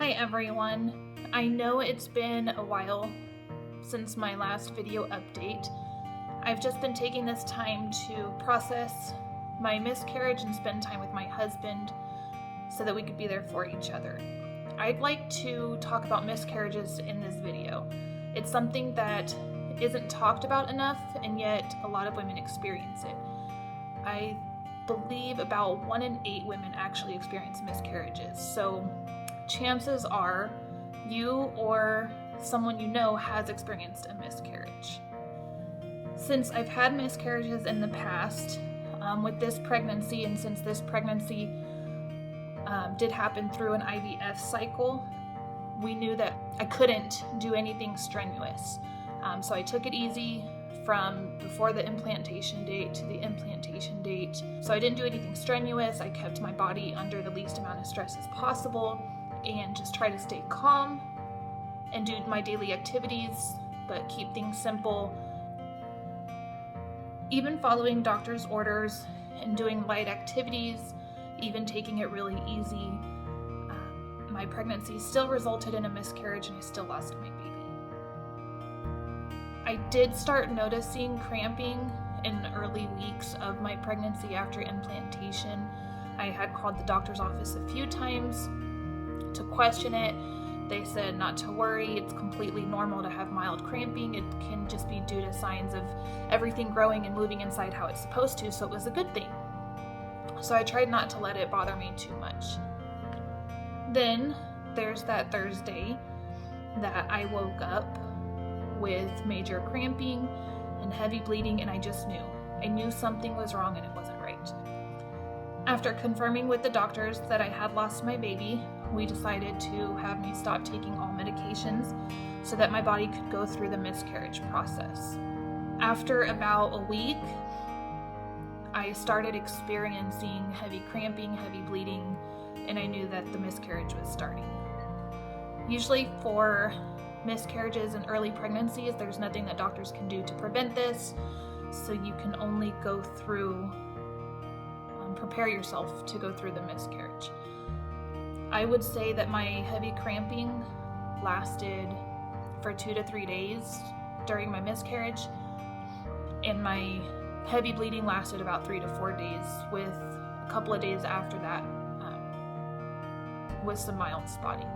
Hi everyone. I know it's been a while since my last video update. I've just been taking this time to process my miscarriage and spend time with my husband so that we could be there for each other. I'd like to talk about miscarriages in this video. It's something that isn't talked about enough, and yet a lot of women experience it. I believe about 1 in 8 women actually experience miscarriages. So chances are you or someone you know has experienced a miscarriage. Since I've had miscarriages in the past with this pregnancy, and since this pregnancy did happen through an IVF cycle, we knew that I couldn't do anything strenuous. So I took it easy from before the implantation date to the implantation date. So I didn't do anything strenuous. I kept my body under the least amount of stress as possible and just try to stay calm and do my daily activities, but keep things simple. Even following doctor's orders and doing light activities, even taking it really easy, my pregnancy still resulted in a miscarriage and I still lost my baby. I did start noticing cramping in the early weeks of my pregnancy after implantation. I had called the doctor's office a few times to question it. They said not to worry, it's completely normal to have mild cramping. It can just be due to signs of everything growing and moving inside how it's supposed to, so it was a good thing. So I tried not to let it bother me too much. Then there's that Thursday that I woke up with major cramping and heavy bleeding, and I just knew. I knew something was wrong and it wasn't right. After confirming with the doctors that I had lost my baby, we decided to have me stop taking all medications so that my body could go through the miscarriage process. After about a week, I started experiencing heavy cramping, heavy bleeding, and I knew that the miscarriage was starting. Usually for miscarriages and early pregnancies, there's nothing that doctors can do to prevent this, so you can only go through, prepare yourself to go through the miscarriage. I would say that my heavy cramping lasted for 2 to 3 days during my miscarriage, and my heavy bleeding lasted about 3 to 4 days, with a couple of days after that with some mild spotting.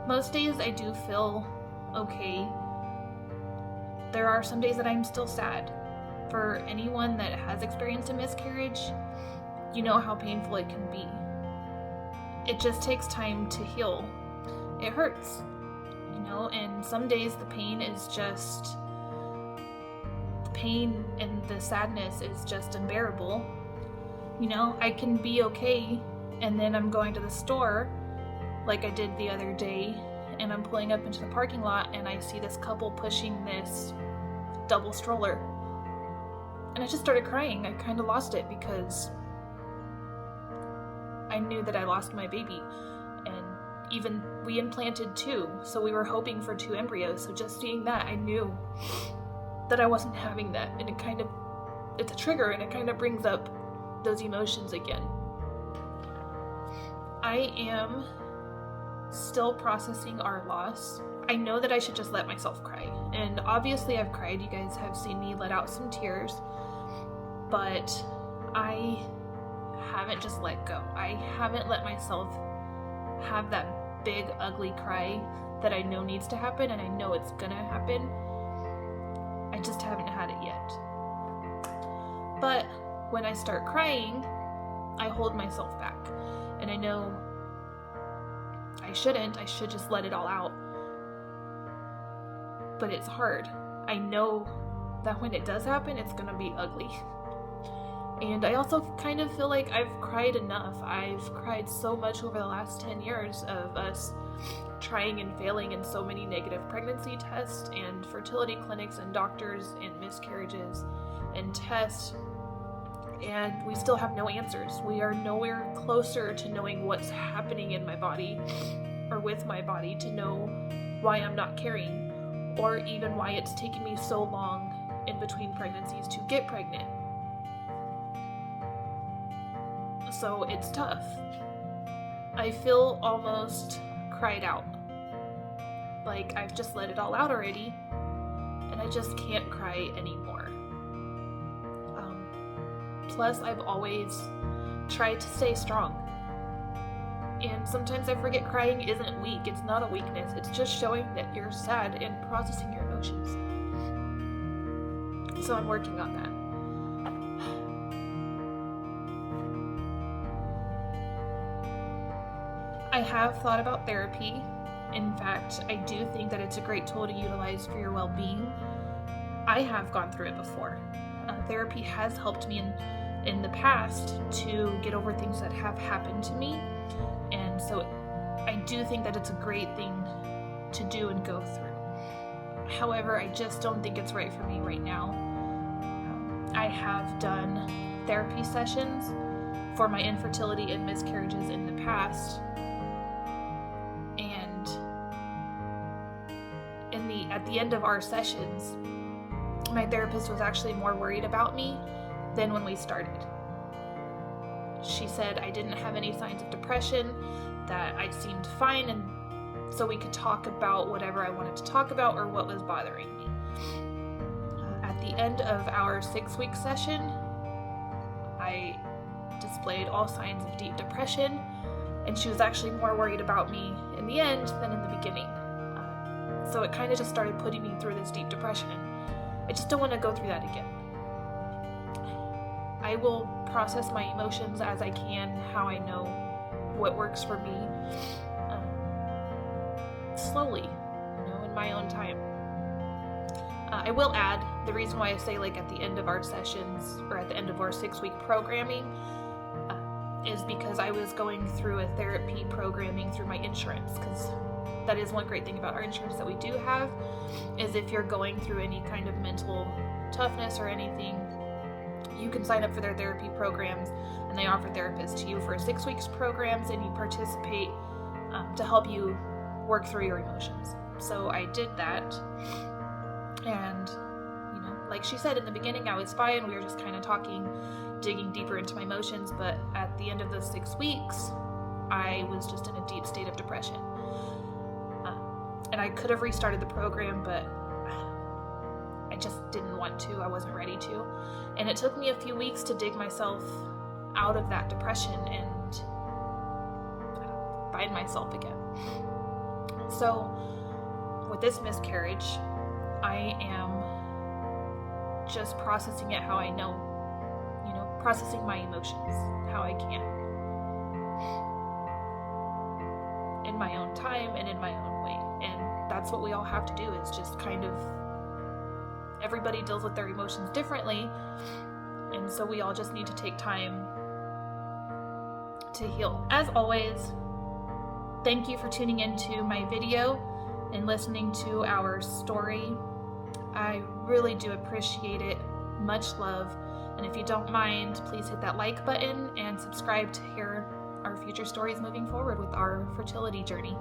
Most days I do feel okay. There are some days that I'm still sad. For anyone that has experienced a miscarriage, you know how painful it can be. It just takes time to heal. It hurts, and some days the pain and the sadness is just unbearable. I can be okay, and then I'm going to the store like I did the other day, and I'm pulling up into the parking lot and I see this couple pushing this double stroller, and I just started crying. I kind of lost it because I knew that I lost my baby, and even we implanted 2, so we were hoping for 2 embryos. So just seeing that, I knew that I wasn't having that, and it's a trigger, and it kind of brings up those emotions again. I am still processing our loss. I know that I should just let myself cry, and obviously I've cried. You guys have seen me let out some tears, but I haven't just let go. I haven't let myself have that big ugly cry that I know needs to happen, and I know it's gonna happen. I just haven't had it yet. But when I start crying, I hold myself back, and I know I shouldn't. I should just let it all out. But it's hard. I know that when it does happen, it's gonna be ugly. And I also kind of feel like I've cried enough. I've cried so much over the last 10 years of us trying and failing in so many negative pregnancy tests and fertility clinics and doctors and miscarriages and tests, and we still have no answers. We are nowhere closer to knowing what's happening in my body or with my body to know why I'm not carrying, or even why it's taking me so long in between pregnancies to get pregnant. So it's tough. I feel almost cried out. Like, I've just let it all out already, and I just can't cry anymore. Plus, I've always tried to stay strong. And sometimes I forget crying isn't weak. It's not a weakness. It's just showing that you're sad and processing your emotions. So I'm working on that. I have thought about therapy. In fact, I do think that it's a great tool to utilize for your well-being. I have gone through it before. Therapy has helped me in the past to get over things that have happened to me. And so I do think that it's a great thing to do and go through. However, I just don't think it's right for me right now. I have done therapy sessions for my infertility and miscarriages in the past. And at the end of our sessions, my therapist was actually more worried about me than when we started. She said I didn't have any signs of depression, that I seemed fine, and so we could talk about whatever I wanted to talk about or what was bothering me. At the end of our 6-week session, I displayed all signs of deep depression, and she was actually more worried about me in the end than in the beginning. So it kind of just started putting me through this deep depression, and I just don't want to go through that again. I will process my emotions as I can, how I know what works for me, slowly, in my own time. I will add, the reason why I say like at the end of our sessions or at the end of our 6-week programming is because I was going through a therapy programming through my insurance, because that is one great thing about our insurance that we do have, is if you're going through any kind of mental toughness or anything, you can sign up for their therapy programs, and they offer therapists to you for 6 weeks programs, and you participate to help you work through your emotions. So I did that, and like she said in the beginning, I was fine. We were just kind of talking, digging deeper into my emotions, but at the end of those 6 weeks, I was just in a deep state of depression. And I could have restarted the program, but I just didn't want to. I wasn't ready to. And it took me a few weeks to dig myself out of that depression and find myself again. So with this miscarriage, I am just processing it how I know, processing my emotions how I can, in my own time and in my own way. And that's what we all have to do, is just kind of, everybody deals with their emotions differently, and so we all just need to take time to heal. As always, thank you for tuning into my video and listening to our story. I really do appreciate it. Much love. And if you don't mind, please hit that like button and subscribe to hear our future stories moving forward with our fertility journey.